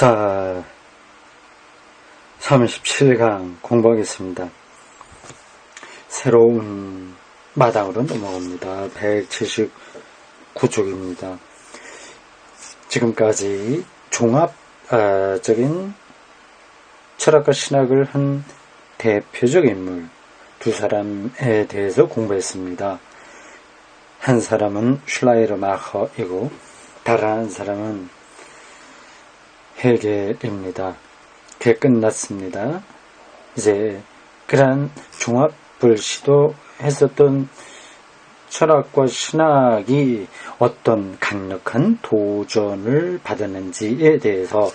자, 37강 공부하겠습니다. 새로운 마당으로 넘어갑니다. 179쪽입니다. 지금까지 종합적인 철학과 신학을 한 대표적 인물 두 사람에 대해서 공부했습니다. 한 사람은 슐라이르마커이고 다른 한 사람은 헤겔입니다. 그게 끝났습니다. 이제 그러한 종합을 시도했었던 철학과 신학이 어떤 강력한 도전을 받았는지에 대해서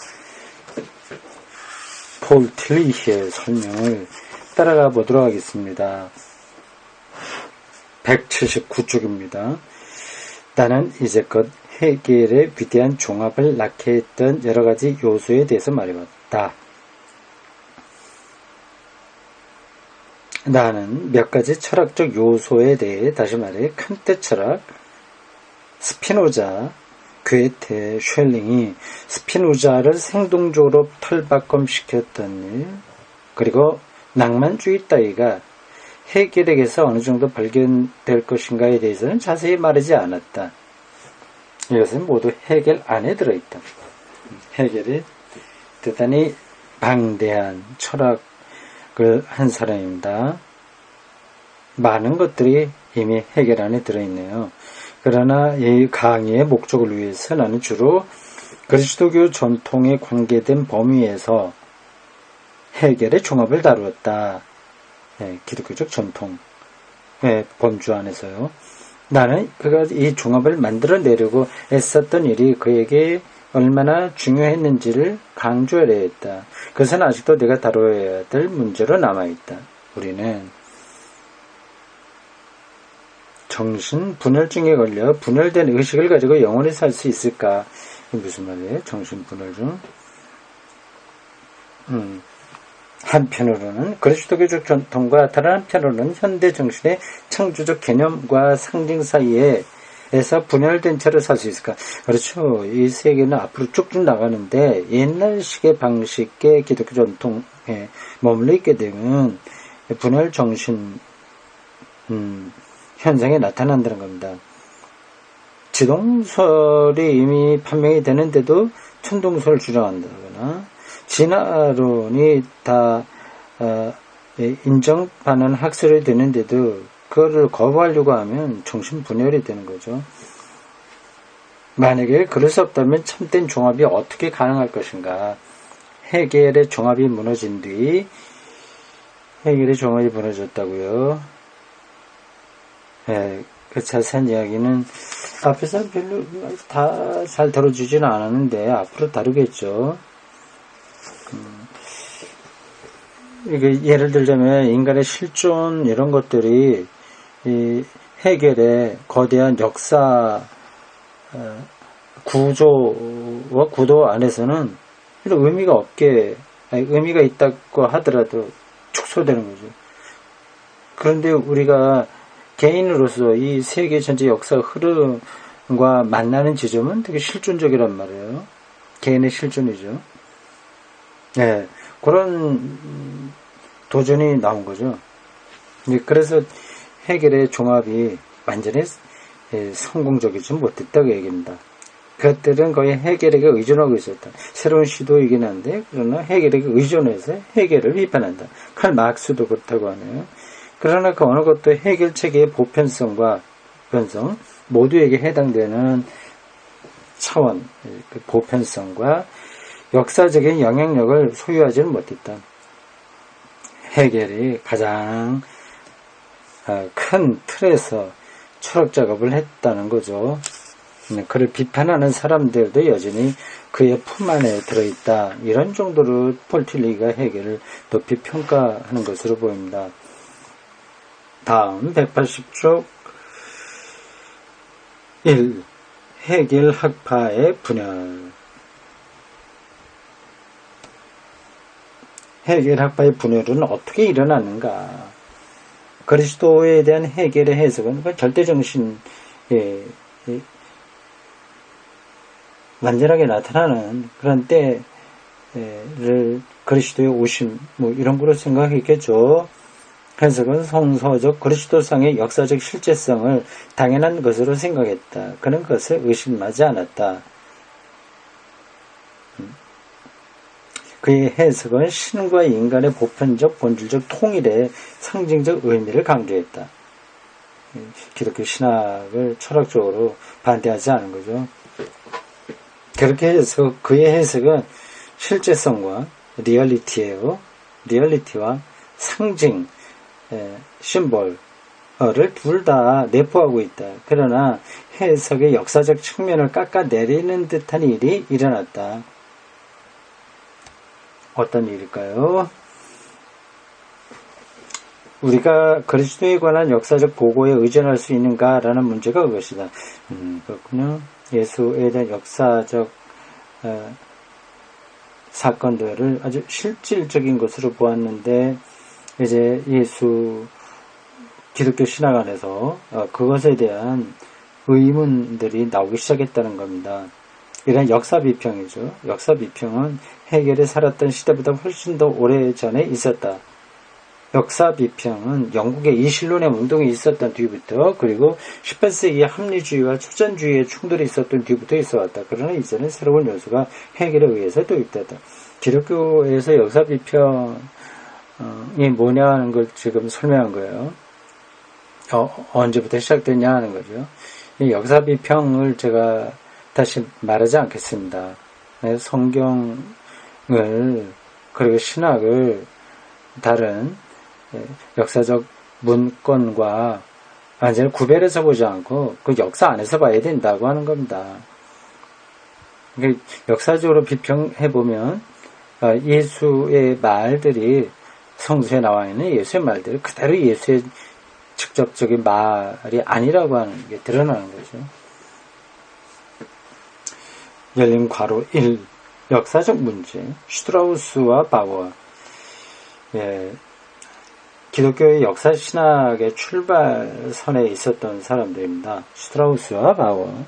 폴 틸리히의 설명을 따라가 보도록 하겠습니다. 179쪽입니다. 나는 이제껏 헤겔의 위대한 종합을 낳게 했던 여러가지 요소에 대해서 말해봤다. 나는 몇 가지 철학적 요소에 대해 다시 말해 칸트 철학, 스피노자, 괴테, 쉘링이 스피노자를 생동적으로 탈바꿈시켰던 일, 그리고 낭만주의 따위가 헤겔에게서 어느 정도 발견될 것인가에 대해서는 자세히 말하지 않았다. 이것은 모두 헤겔 안에 들어있다. 헤겔이 대단히 방대한 철학을 한 사람입니다. 많은 것들이 이미 헤겔 안에 들어있네요. 그러나 이 강의의 목적을 위해서 나는 주로 그리스도교 전통에 관계된 범위에서 헤겔의 종합을 다루었다. 기독교적 전통의 범주 안에서요. 나는 그가 이 종합을 만들어내려고 애썼던 일이 그에게 얼마나 중요했는지를 강조하려 했다. 그것은 아직도 내가 다뤄야 될 문제로 남아있다. 우리는 정신 분열증에 걸려 분열된 의식을 가지고 영원히 살 수 있을까? 이게 무슨 말이에요? 정신 분열증? 한편으로는 그리스도교적 전통과 다른 한편으로는 현대 정신의 창조적 개념과 상징 사이에서 분열된 채로 살 수 있을까? 그렇죠. 이 세계는 앞으로 쭉쭉 나가는데 옛날식의 방식의 기독교 전통에 머물러 있게 되면 분열 정신 현상이 나타난다는 겁니다. 지동설이 이미 판명이 되는데도 천동설을 주장한다거나 진화론이 다 인정받는 학설이 되는데도 그거를 거부하려고 하면 정신분열이 되는 거죠. 만약에 그럴 수 없다면 참된 종합이 어떻게 가능할 것인가. 헤겔의 종합이 무너진 뒤 헤겔의 종합이 무너졌다고요. 그 자세한 이야기는 앞에서 별로 다 잘 들어주지는 않았는데 앞으로 다루겠죠. 이게 예를 들자면 인간의 실존 이런 것들이 이 헤겔의 거대한 역사 구조와 구도 안에서는 이런 의미가 없게 의미가 있다고 하더라도 축소되는 거죠. 그런데 우리가 개인으로서 이 세계 전체 역사 흐름과 만나는 지점은 되게 실존적이란 말이에요. 개인의 실존이죠. 네, 그런 도전이 나온 거죠. 그래서 헤겔의 종합이 완전히 성공적이지 못했다고 얘기합니다. 그것들은 거의 헤겔에게 의존하고 있었다. 새로운 시도이긴 한데 그러나 헤겔에게 의존해서 헤겔을 비판한다. 칼 마크스도 그렇다고 하네요. 그러나 그 어느 것도 헤겔 체계의 보편성과 보편성 모두에게 해당되는 차원, 그 보편성과 역사적인 영향력을 소유하지는 못했다. 헤겔이 가장 큰 틀에서 철학 작업을 했다는 거죠. 그를 비판하는 사람들도 여전히 그의 품 안에 들어있다. 이런 정도로 폴 틸리히가 헤겔을 높이 평가하는 것으로 보입니다. 다음 180쪽 1. 헤겔 학파의 분열. 헤겔 학파의 분열은 어떻게 일어났는가? 그리스도에 대한 헤겔의 해석은 절대정신에 완전하게 나타나는 그런 때 그리스도의 오심 뭐 이런 거로 생각했겠죠. 해석은 성서적 그리스도상의 역사적 실제성을 당연한 것으로 생각했다. 그는 그것을 의심하지 않았다. 그의 해석은 신과 인간의 보편적 본질적 통일의 상징적 의미를 강조했다. 기독교 신학을 철학적으로 반대하지 않은 거죠. 그렇게 해서 그의 해석은 실제성과 리얼리티예요. 리얼리티와 상징, 심볼을 둘 다 내포하고 있다. 그러나 해석의 역사적 측면을 깎아내리는 듯한 일이 일어났다. 어떤 일일까요? 우리가 그리스도에 관한 역사적 보고에 의존할 수 있는가라는 문제가 그것이다. 그렇군요. 예수에 대한 역사적 사건들을 아주 실질적인 것으로 보았는데 이제 기독교 신학 안에서 그것에 대한 의문들이 나오기 시작했다는 겁니다. 이런 역사 비평이죠. 역사 비평은 해겔이 살았던 시대보다 훨씬 더 오래전에 있었다. 역사 비평은 영국의 이신론의 운동이 있었던 뒤부터 그리고 18세기의 합리주의와 초전주의의 충돌이 있었던 뒤부터 있어왔다. 그러나 이제는 새로운 요소가 해겔에 의해서 도입됐다. 기독교에서 역사 비평이 뭐냐 하는 걸 지금 설명한 거예요. 언제부터 시작됐냐 하는 거죠. 이 역사 비평을 제가 다시 말하지 않겠습니다. 성경을 그리고 신학을 다른 역사적 문건과 완전히 구별해서 보지 않고 그 역사 안에서 봐야 된다고 하는 겁니다. 역사적으로 비평해보면 예수의 말들이 성서에 나와 있는 예수의 말들이 그대로 예수의 직접적인 말이 아니라고 하는 게 드러나는 거죠. 열린 괄호 1. 역사적 문제. 슈트라우스와 바워. 기독교의 역사 신학의 출발선에 있었던 사람들입니다. 슈트라우스와 바워.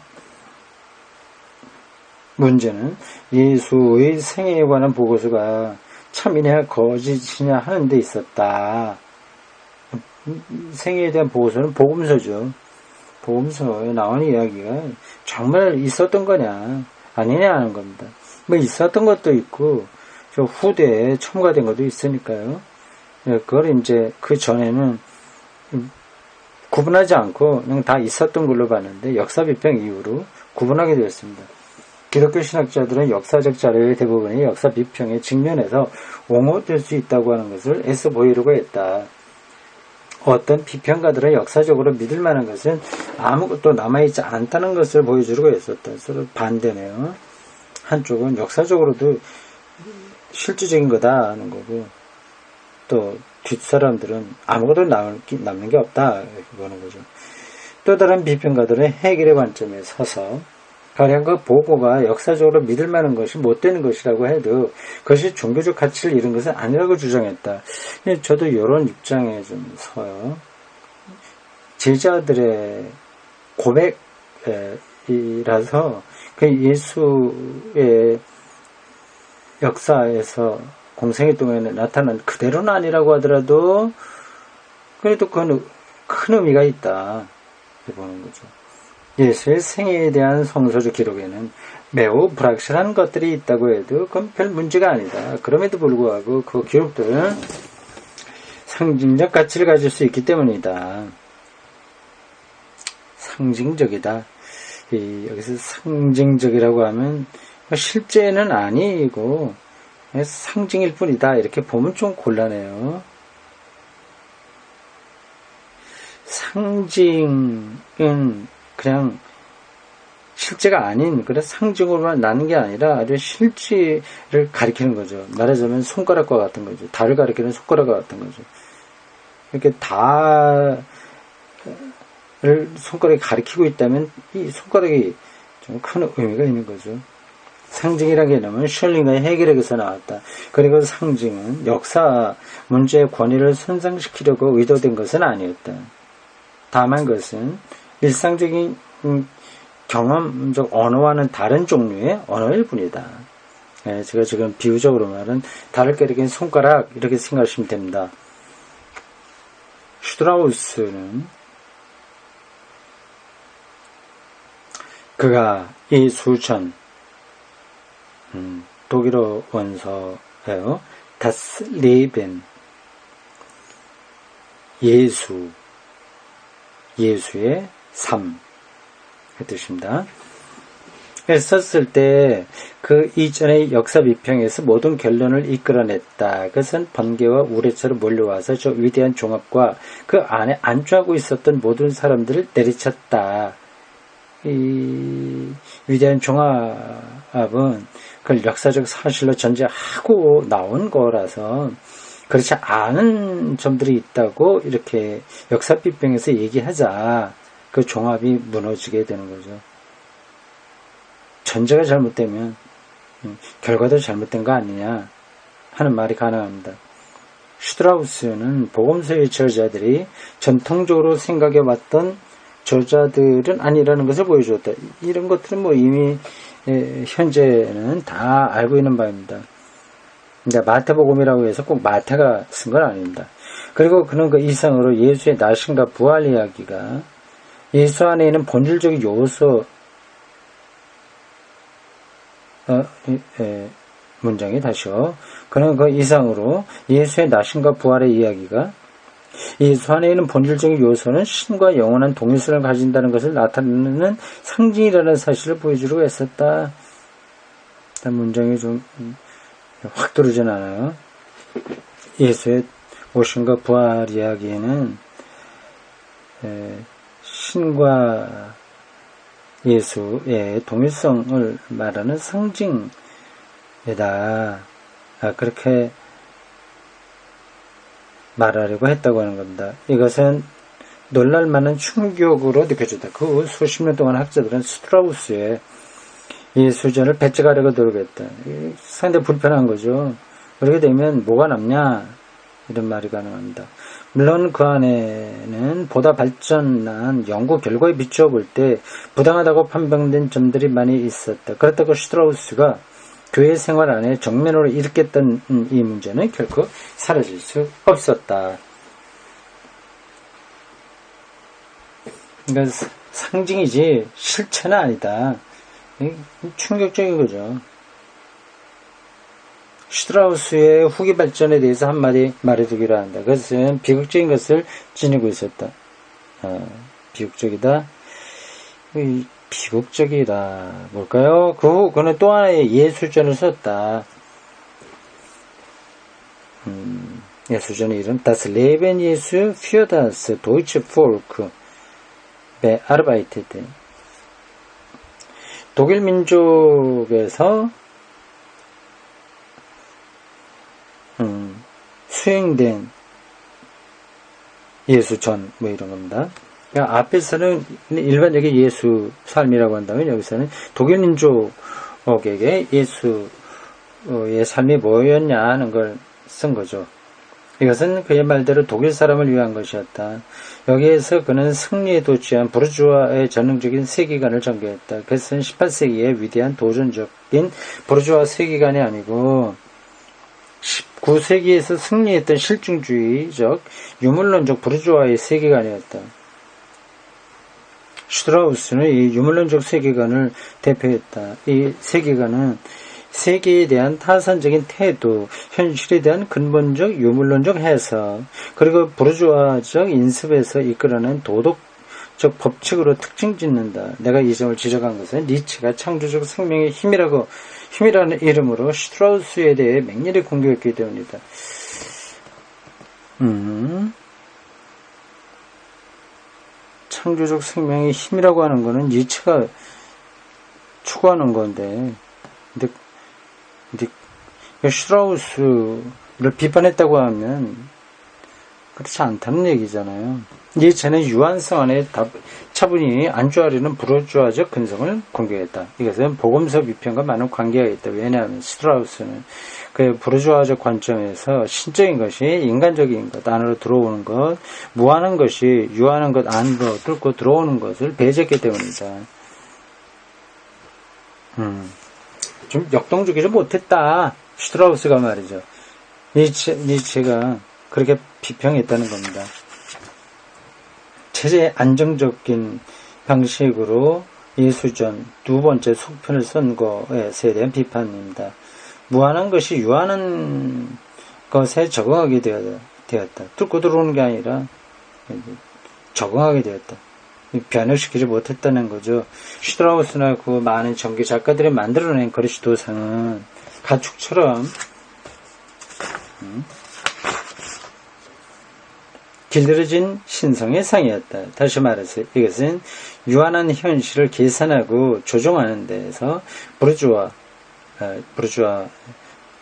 문제는 예수의 생애에 관한 보고서가 참이냐 거짓이냐 하는 데 있었다. 생애에 대한 보고서는 복음서죠. 복음서에 나오는 이야기가 정말 있었던 거냐 아니냐 하는 겁니다. 뭐 있었던 것도 있고 저 후대에 첨가된 것도 있으니까요. 그걸 이제 그 전에는 구분하지 않고 그냥 다 있었던 걸로 봤는데 역사 비평 이후로 구분하게 되었습니다. 기독교 신학자들은 역사적 자료의 대부분이 역사 비평의 측면에서 옹호될 수 있다고 하는 것을 애써 보이려고 했다. 어떤 비평가들은 역사적으로 믿을 만한 것은 아무것도 남아있지 않다는 것을 보여주려고 했었다. 서로 반대네요. 한쪽은 역사적으로도 실질적인 거다 하는 거고 또 뒷사람들은 아무것도 남는 게 없다 이렇게 보는 거죠. 또 다른 비평가들은 해결의 관점에 서서 가령 그 보고가 역사적으로 믿을 만한 것이 못 되는 것이라고 해도 그것이 종교적 가치를 잃은 것은 아니라고 주장했다. 저도 이런 입장에 좀 서요. 제자들의 고백이라서 그 예수의 역사에서 공생애 동안에 나타난 그대로는 아니라고 하더라도 그래도 그건 큰 의미가 있다. 이렇게 보는 거죠. 예수의 생애에 대한 성서적 기록에는 매우 불확실한 것들이 있다고 해도 그건 별 문제가 아니다. 그럼에도 불구하고 그 기록들은 상징적 가치를 가질 수 있기 때문이다. 상징적이다. 여기서 상징적이라고 하면 실제는 아니고 상징일 뿐이다. 이렇게 보면 좀 곤란해요. 상징은 그냥 실제가 아닌 그런 상징으로만 나는 게 아니라 아주 실제를 가리키는 거죠. 말하자면 손가락과 같은 거죠. 달을 가리키는 손가락과 같은 거죠. 이렇게 달을 손가락이 가리키고 있다면 이 손가락이 좀 큰 의미가 있는 거죠. 상징이라는 개념은 셜링과 해겔에게서 나왔다. 그리고 상징은 역사 문제의 권위를 손상시키려고 의도된 것은 아니었다. 다만 그것은 일상적인 경험적 언어와는 다른 종류의 언어일 뿐이다. 제가 지금 비유적으로 말은 달을 가리키는 손가락 이렇게 생각하시면 됩니다. 슈트라우스는 그가 이 수천 독일어 원서예요. Das Leben 예수의 삶 그 뜻입니다. 썼을 때 그 이전의 역사 비평에서 모든 결론을 이끌어냈다. 그것은 번개와 우레처럼 몰려와서 저 위대한 종합과 그 안에 안주하고 있었던 모든 사람들을 내리쳤다. 이 위대한 종합은 그걸 역사적 사실로 전제하고 나온 거라서 그렇지 않은 점들이 있다고 이렇게 역사 비평에서 얘기하자 그 종합이 무너지게 되는 거죠. 전제가 잘못되면 결과도 잘못된 거 아니냐 하는 말이 가능합니다. 슈트라우스는 복음서의 저자들이 전통적으로 생각해왔던 저자들은 아니라는 것을 보여주었다. 이런 것들은 뭐 이미 현재는 다 알고 있는 바입니다. 마태복음이라고 해서 꼭 마태가 쓴 건 아닙니다. 그리고 그는 그 이상으로 예수의 나심과 부활 이야기가 예수 안에 있는 본질적인 요소 문장이 다시요. 그는 그 이상으로 예수의 나심과 부활의 이야기가 예수 안에 있는 본질적인 요소는 신과 영원한 동일성을 가진다는 것을 나타내는 상징이라는 사실을 보여주려고 했었다. 문장이 좀 확 들어오진 않아요. 예수의 오심과 부활 이야기에는 신과 예수의 동일성을 말하는 상징이다. 그렇게 말하려고 했다고 하는 겁니다. 이것은 놀랄만한 충격으로 느껴졌다. 그 수십 년 동안 학자들은 슈트라우스의 예수전을 배째가려고 노력했다. 상당히 불편한 거죠. 그렇게 되면 뭐가 남냐? 이런 말이 가능합니다. 물론 그 안에는 보다 발전한 연구 결과에 비추어 볼 때 부당하다고 판명된 점들이 많이 있었다. 그렇다고 슈트라우스가 교회 생활 안에 정면으로 일으켰던 이 문제는 결코 사라질 수 없었다. 그러니까 상징이지 실체는 아니다. 충격적인 거죠. 슈트라우스의 후기 발전에 대해서 한마디 말해두기로 한다. 그것은 비극적인 것을 지니고 있었다. 비극적이다. 비극적이다. 뭘까요? 그는 또 하나의 예수전을 썼다. 예수전의 이름 Das Leben Jesu für das Deutsche Volk bearbeitet. 독일 민족에서 수행된 예수전 뭐 이런 겁니다. 그러니까 앞에서는 일반적인 예수 삶이라고 한다면 여기서는 독일 민족에게 예수의 삶이 뭐였냐 하는 걸 쓴 거죠. 이것은 그의 말대로 독일 사람을 위한 것이었다. 여기에서 그는 승리에 도취한 부르주아의 전능적인 세계관을 전개했다. 그것은 18세기의 위대한 도전적인 부르주아 세계관이 아니고 19세기에서 승리했던 실증주의적 유물론적 부르주아의 세계관이었다. 슈트라우스는 이 유물론적 세계관을 대표했다. 이 세계관은 세계에 대한 타산적인 태도, 현실에 대한 근본적 유물론적 해석, 그리고 부르주아적 인습에서 이끌어낸 도덕적 법칙으로 특징 짓는다. 내가 이 점을 지적한 것은 니체가 창조적 생명의 힘이라는 이름으로 슈트라우스에 대해 맹렬히 공격했기 때문이다. 창조적 생명의 힘이라고 하는 것은 니체가 추구하는 건데, 근데 슈트라우스를 비판했다고 하면 그렇지 않다는 얘기잖아요. 니체는 유한성 안에 차분히 안주하려는 부르주아적 근성을 공격했다. 이것은 복음서 비평과 많은 관계가 있다. 왜냐하면 슈트라우스는 그 부르주아적 관점에서 신적인 것이 인간적인 것 안으로 들어오는 것, 무한한 것이 유한한 것 안으로 뚫고 들어오는 것을 배제했기 때문이다. 좀 역동적이지 못했다. 슈트라우스가 말이죠. 니체가 그렇게 비평했다는 겁니다. 체제 안정적인 방식으로 예수전 두 번째 속편을 쓴 것에 대한 비판입니다. 무한한 것이 유한한 것에 적응하게 되었다. 뚫고 들어오는 게 아니라 적응하게 되었다. 변형시키지 못했다는 거죠. 슈트라우스나 그 많은 전기 작가들이 만들어낸 그리스 도상은 가축처럼 길들여진 신성의 상이었다. 다시 말해서 이것은 유한한 현실을 계산하고 조종하는 데에서 부르주아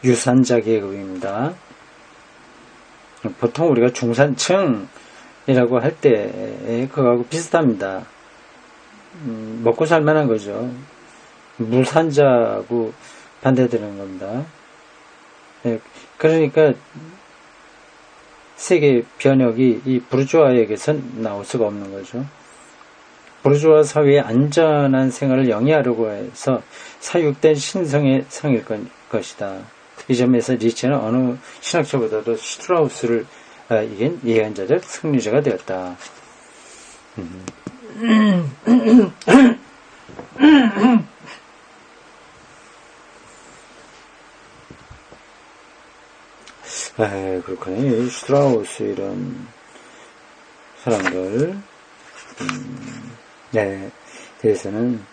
유산자 계급입니다. 보통 우리가 중산층이라고 할 때 그거하고 비슷합니다. 먹고 살만한 거죠. 물산자하고 반대되는 겁니다. 그러니까 세계 변혁이 이 부르주아에게선 나올 수가 없는 거죠. 부르주아 사회의 안전한 생활을 영위하려고 해서 사육된 신성의 상일 것이다. 이 점에서 니체는 어느 신학자보다도 슈트라우스를 이긴 예언자적 승리자가 되었다. 그렇군요. 슈트라우스 이런 사람들 대해서는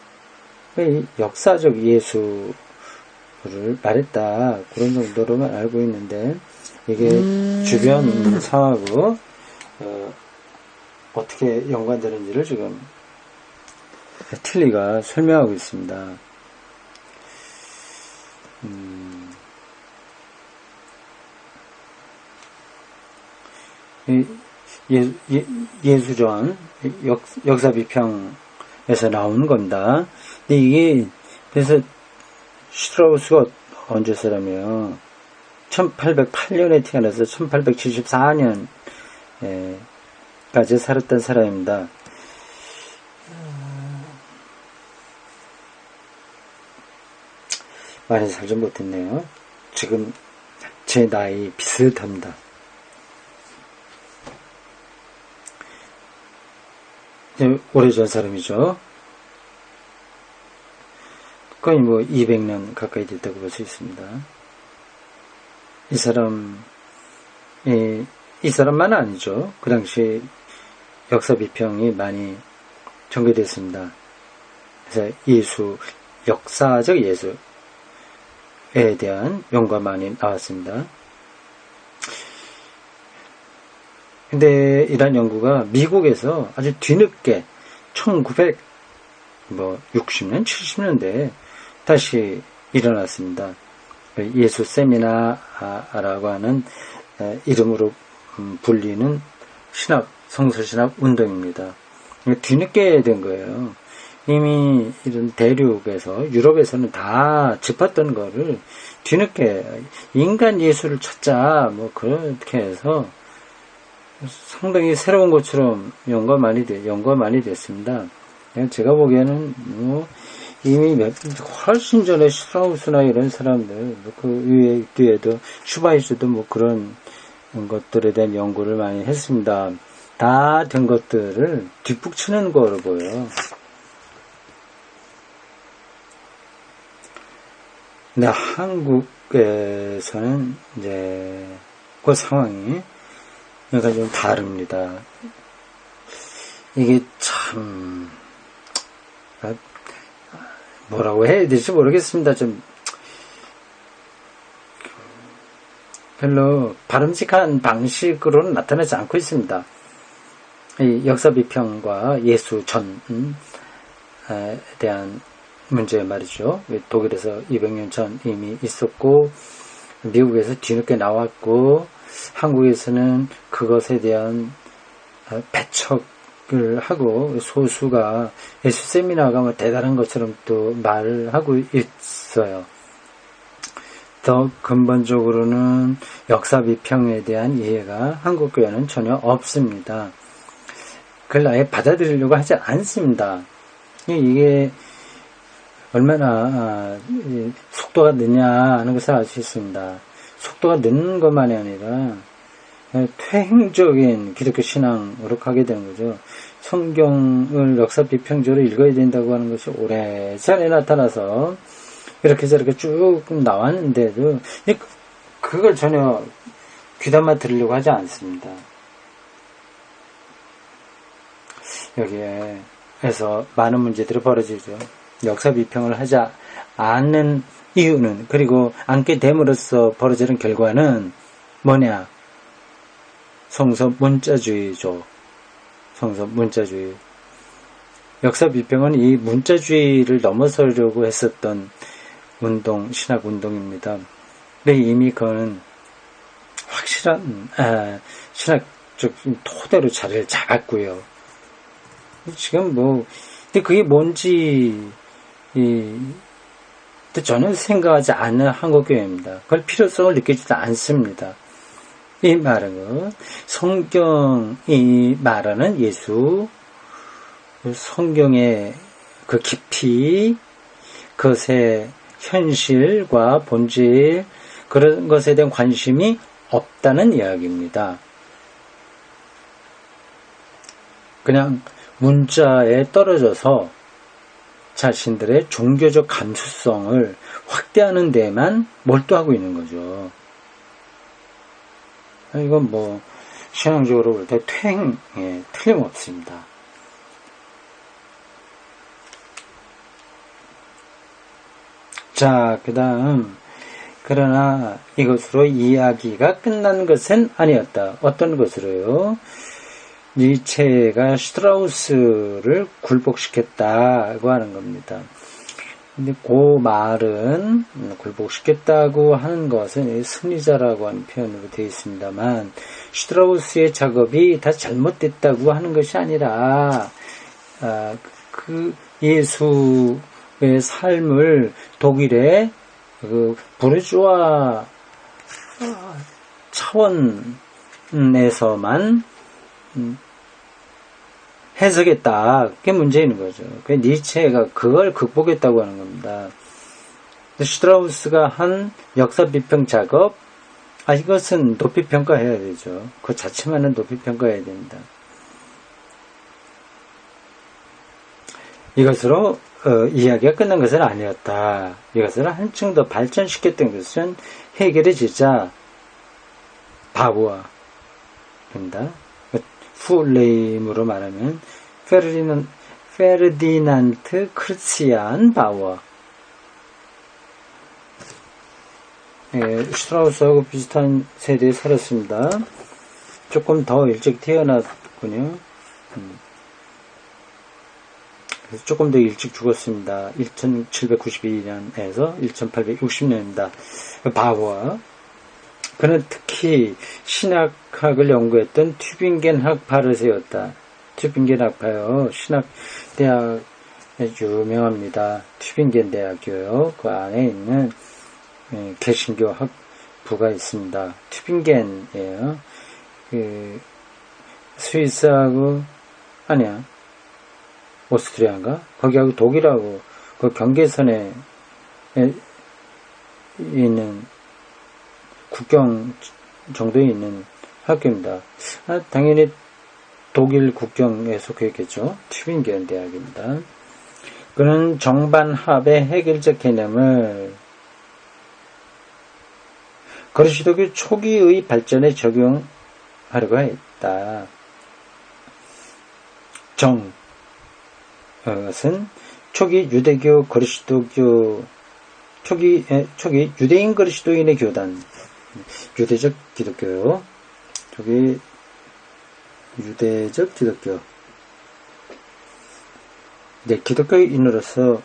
역사적 예수를 말했다. 그런 정도로만 알고 있는데 이게 주변 상하고 어떻게 연관되는지를 지금 틸리가 설명하고 있습니다. 예수전 역사비평에서 나온 겁니다. 근데 이게 그래서 슈트라우스가 언제 사람이에요? 1808년에 태어나서 1874년까지 살았던 사람입니다. 많이 살지 못했네요. 지금 제 나이 비슷합니다. 오래전 사람이죠. 거의 200년 가까이 됐다고 볼 수 있습니다. 이 사람만 아니죠. 그 당시 역사 비평이 많이 전개됐습니다. 그래서 역사적 예수에 대한 연구가 많이 나왔습니다. 근데 이런 연구가 미국에서 아주 뒤늦게 1960년, 70년대에 다시 일어났습니다. 예수 세미나라고 하는 이름으로 불리는 성서신학 운동입니다. 뒤늦게 된 거예요. 이미 이런 대륙에서, 유럽에서는 다 짚었던 거를 뒤늦게 인간 예수를 찾자, 그렇게 해서 상당히 새로운 것처럼 연구가 많이 됐습니다. 제가 보기에는 이미 훨씬 전에 슈트라우스나 이런 사람들, 그 뒤에도 슈바이츠도 그런 것들에 대한 연구를 많이 했습니다. 다 된 것들을 뒷북치는 거로 보여요. 근데 한국에서는 이제 그 상황이 그러니까 좀 다릅니다. 이게 참 뭐라고 해야 될지 모르겠습니다. 좀 별로 바람직한 방식으로는 나타나지 않고 있습니다. 이 역사 비평과 예수 전에 대한 문제 말이죠. 독일에서 200년 전 이미 있었고 미국에서 뒤늦게 나왔고 한국에서는 그것에 대한 배척을 하고 소수가 예수 세미나가 대단한 것처럼 또 말을 하고 있어요. 더 근본적으로는 역사 비평에 대한 이해가 한국 교회는 전혀 없습니다. 그걸 아예 받아들이려고 하지 않습니다. 이게 얼마나 속도가 느냐 하는 것을 알 수 있습니다. 속도가 느는 것만이 아니라 퇴행적인 기독교 신앙으로 가게 되는 거죠. 성경을 역사 비평적으로 읽어야 된다고 하는 것이 오래전에 나타나서 이렇게 저렇게 쭉 나왔는데도 그걸 전혀 귀담아 들으려고 하지 않습니다. 여기에서 많은 문제들이 벌어지죠. 역사 비평을 하지 않는 이유는, 그리고 않게 됨으로써 벌어지는 결과는 뭐냐? 성서 문자주의죠. 성서 문자주의. 역사 비평은 이 문자주의를 넘어서려고 했었던 운동, 신학 운동입니다. 근데 이미 그거는 확실한 신학적 토대로 자리를 잡았고요. 지금 근데 그게 뭔지 전혀 생각하지 않는 한국교회입니다. 그걸 필요성을 느끼지도 않습니다. 이 말은 성경이 말하는 예수, 성경의 그 깊이, 그것의 현실과 본질, 그런 것에 대한 관심이 없다는 이야기입니다. 그냥 문자에 떨어져서 자신들의 종교적 감수성을 확대하는 데만 몰두하고 있는 거죠. 이건 신앙적으로 볼 때 퇴행에 틀림없습니다. 자, 그 다음, 그러나 이것으로 이야기가 끝난 것은 아니었다. 어떤 것으로요? 니체가 슈트라우스를 굴복시켰다고 하는 겁니다. 근데 그 말은 굴복시켰다고 하는 것은 승리자라고 하는 표현으로 되어 있습니다만, 슈트라우스의 작업이 다 잘못됐다고 하는 것이 아니라 그 예수의 삶을 독일의 그 부르주아 차원에서만 해석했다. 그게 문제인 거죠. 그 니체가 그걸 극복했다고 하는 겁니다. 슈트라우스가 한 역사 비평 작업, 이것은 높이 평가해야 되죠. 그 자체만은 높이 평가해야 됩니다. 이것으로 이야기가 끝난 것은 아니었다. 이것을 한층 더 발전시켰던 것은 해결해지자 바우어입니다. 풀네임으로 말하면 페르디난트 크리스티안 바우어. 슈트라우스하고 비슷한 세대에 살았습니다. 조금 더 일찍 태어났군요. 그래서 조금 더 일찍 죽었습니다. 1792년에서 1860년입니다. 바우어. 그는 특히 신학학을 연구했던 튜빙겐 학파를 세웠다. 튜빙겐 학파요. 신학대학에 유명합니다. 튜빙겐 대학교요. 그 안에 있는 개신교 학부가 있습니다. 튜빙겐이에요. 스위스하고 오스트리아인가? 거기하고 독일하고 그 경계선에 있는 국경 정도에 있는 학교입니다. 당연히 독일 국경에 속했겠죠. 튜빙겐 대학입니다. 그는 정반합의 해결적 개념을 그리스도교 초기의 발전에 적용하려고 했다. 것은 초기 유대교 그리스도교 초기 유대인 그리스도인의 교단, 유대적 기독교요. 초기 유대적 기독교. 네, 기독교인으로서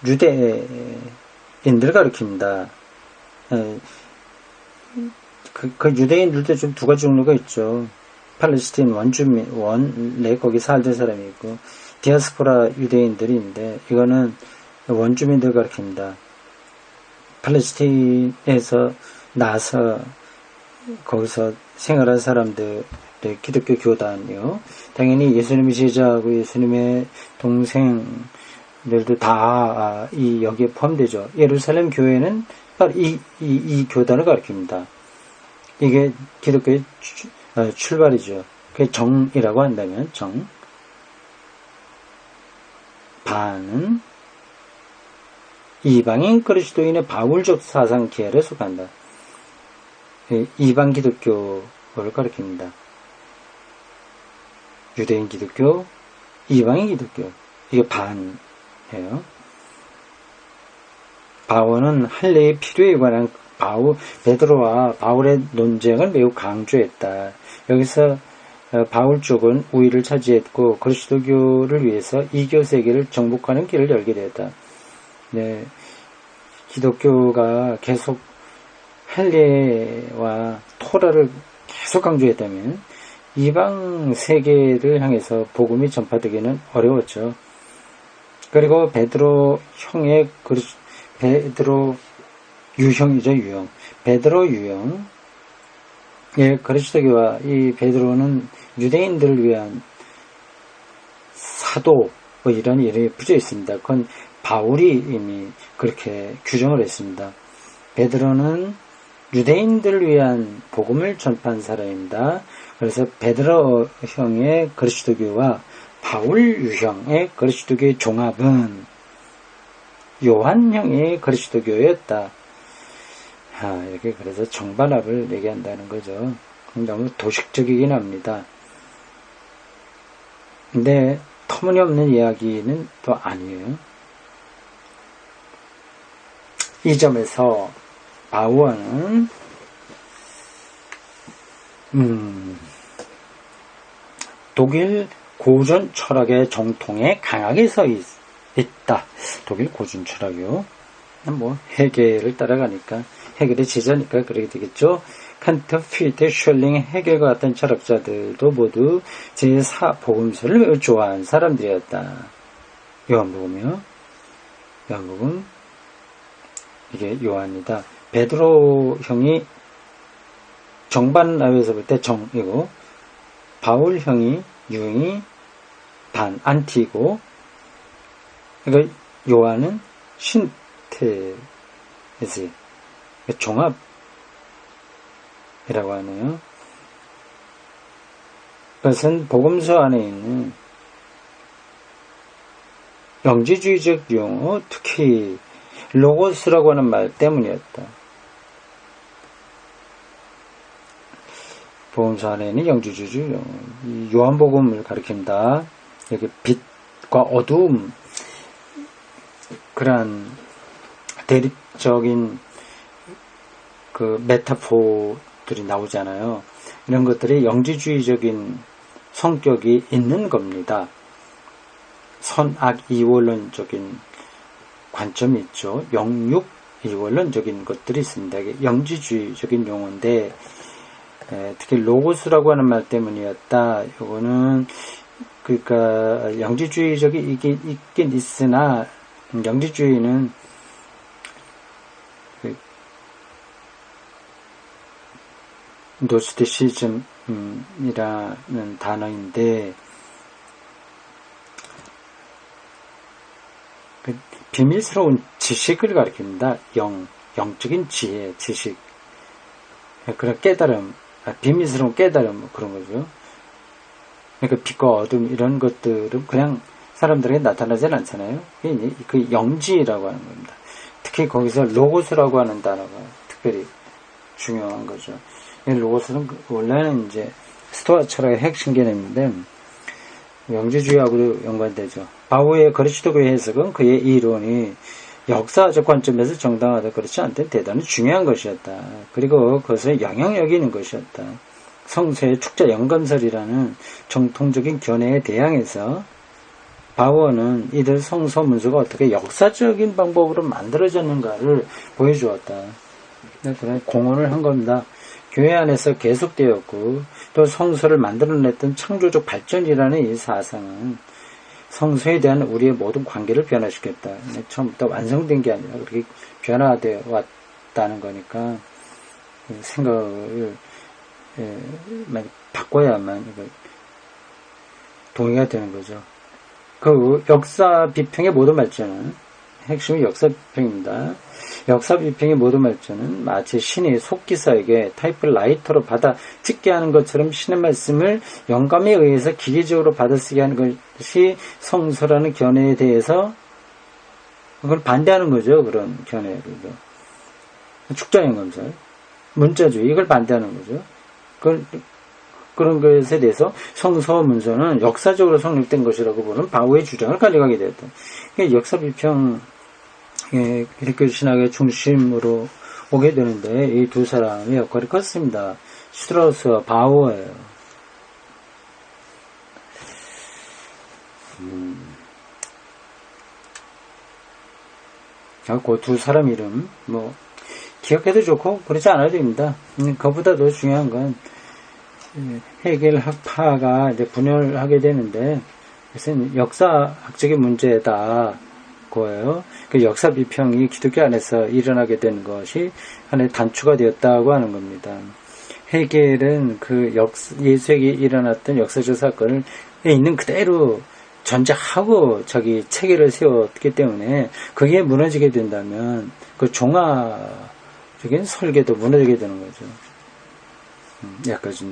유대인들을 가리킵니다. 그 유대인들도 좀 두 가지 종류가 있죠. 팔레스타인 원주민, 원래 거기 살던 사람이 있고, 디아스포라 유대인들이 있는데, 이거는 원주민들 가리킵니다. 팔레스타인에서 나서 거기서 생활한 사람들의 기독교 교단이요. 당연히 예수님의 제자하고 예수님의 동생, 들도 다 여기에 포함되죠. 예루살렘 교회는 바로 이 교단을 가리킵니다. 이게 기독교의 출발이죠. 그게 정이라고 한다면 정. 반은 이방인 그리스도인의 바울적 사상 계열에 속한다. 이방 기독교를 가리킵니다. 유대인 기독교, 이방인 기독교. 이게 반이에요. 바울은 할례의 필요에 관한 베드로와 바울의 논쟁을 매우 강조했다. 여기서 바울 쪽은 우위를 차지했고 그리스도교를 위해서 이교 세계를 정복하는 길을 열게 되었다. 네, 기독교가 계속 할례와 토라를 계속 강조했다면 이방 세계를 향해서 복음이 전파되기는 어려웠죠. 그리고 베드로 유형이죠, 유형. 베드로 유형. 예, 그리스도교와 이 베드로는 유대인들을 위한 사도, 이런 이름이 붙여 있습니다. 그건 바울이 이미 그렇게 규정을 했습니다. 베드로는 유대인들을 위한 복음을 전파한 사람입니다. 그래서 베드로형의 그리스도교와 바울 유형의 그리스도교의 종합은 요한형의 그리스도교였다. 이렇게 그래서 정반합을 얘기한다는 거죠. 너무 도식적이긴 합니다. 근데 터무니없는 이야기는 또 아니에요. 이 점에서 바우어는 독일 고전 철학의 정통에 강하게 서 있다. 독일 고전 철학이요. 뭐 헤겔을 따라가니까 헤겔의 제자니까 그렇게 되겠죠. 칸트, 피테, 셜링, 헤겔과 같은 철학자들도 모두 제4복음서를 매우 좋아하는 사람들이었다. 요한복음이요. 요한복음 이게 요한이다. 베드로 형이 정반합에서 볼 때 정이고 바울 형이 유형이 반 안티고 그러니까 요한은 신테지 종합이라고 하네요. 그것은 복음서 안에 있는 영지주의적 용어, 특히 로고스라고 하는 말 때문이었다. 복음서 안에 있는 영지주의적 용어, 요한복음을 가리킨다. 여기 빛과 어두움, 그러한 대립적인 그 메타포들이 나오잖아요. 이런 것들이 영지주의적인 성격이 있는 겁니다. 선악 이원론적인 관점이 있죠. 영육 이원론적인 것들이 있습니다. 이게 영지주의적인 용어인데 특히 로고스라고 하는 말 때문이었다. 이거는 그러니까 영지주의적이 있긴 있으나 영지주의는 노스티시즘이라는 단어인데 비밀스러운 지식을 가리킵니다. 영적인 지혜, 지식. 그런 깨달음, 비밀스러운 깨달음, 그런 거죠. 그러니까 빛과 어둠, 이런 것들은 그냥 사람들에게 나타나진 않잖아요. 그 영지라고 하는 겁니다. 특히 거기서 로고스라고 하는 단어가 특별히 중요한 거죠. 이 로고스는 원래는 이제 스토아 철학의 핵심 개념인데, 영지주의하고도 연관되죠. 바우의 그리스도교의 해석은 그의 이론이 역사적 관점에서 정당하다, 그렇지 않다, 대단히 중요한 것이었다. 그리고 그것을 영향력이 있는 것이었다. 성서의 축자 영감설이라는 정통적인 견해에 대항해서 바우어는 이들 성서 문서가 어떻게 역사적인 방법으로 만들어졌는가를 보여주었다. 그런 공헌을 한 겁니다. 교회 안에서 계속되었고 또 성서를 만들어냈던 창조적 발전이라는 이 사상은 성서에 대한 우리의 모든 관계를 변화시켰다. 처음부터 완성된 게 아니라 그렇게 변화되어 왔다는 거니까 생각을 많이 바꿔야만 동의가 되는 거죠. 그 역사 비평의 모든 발전은, 핵심이 역사 비평입니다. 역사 비평의 모든 발전은 마치 신이 속기사에게 타이프라이터로 받아 찍게 하는 것처럼 신의 말씀을 영감에 의해서 기계적으로 받아쓰게 하는 것이 성서라는 견해에 대해서 그걸 반대하는 거죠. 그런 견해를. 축자영감설, 문자주의, 이걸 반대하는 거죠. 그런 것에 대해서 성서 문서는 역사적으로 성립된 것이라고 보는 바우의 주장을 가져가게 되었다. 역사 비평, 기독교 신학의 중심으로 오게 되는데 이 두 사람의 역할이 컸습니다. 슈트라우스와 바우어예요. 그 두 사람 이름 기억해도 좋고 그렇지 않아도 됩니다. 그보다 더 중요한 건 헤겔 학파가 이제 분열하게 되는데 그것은 역사학적인 문제다 거예요. 그 역사 비평이 기독교 안에서 일어나게 된 것이 하나의 단추가 되었다고 하는 겁니다. 헤겔은 그 예수에게 일어났던 역사적 사건을 있는 그대로 전제하고 자기 체계를 세웠기 때문에 그게 무너지게 된다면 그 종합적인 설계도 무너지게 되는 거죠. 여기까지.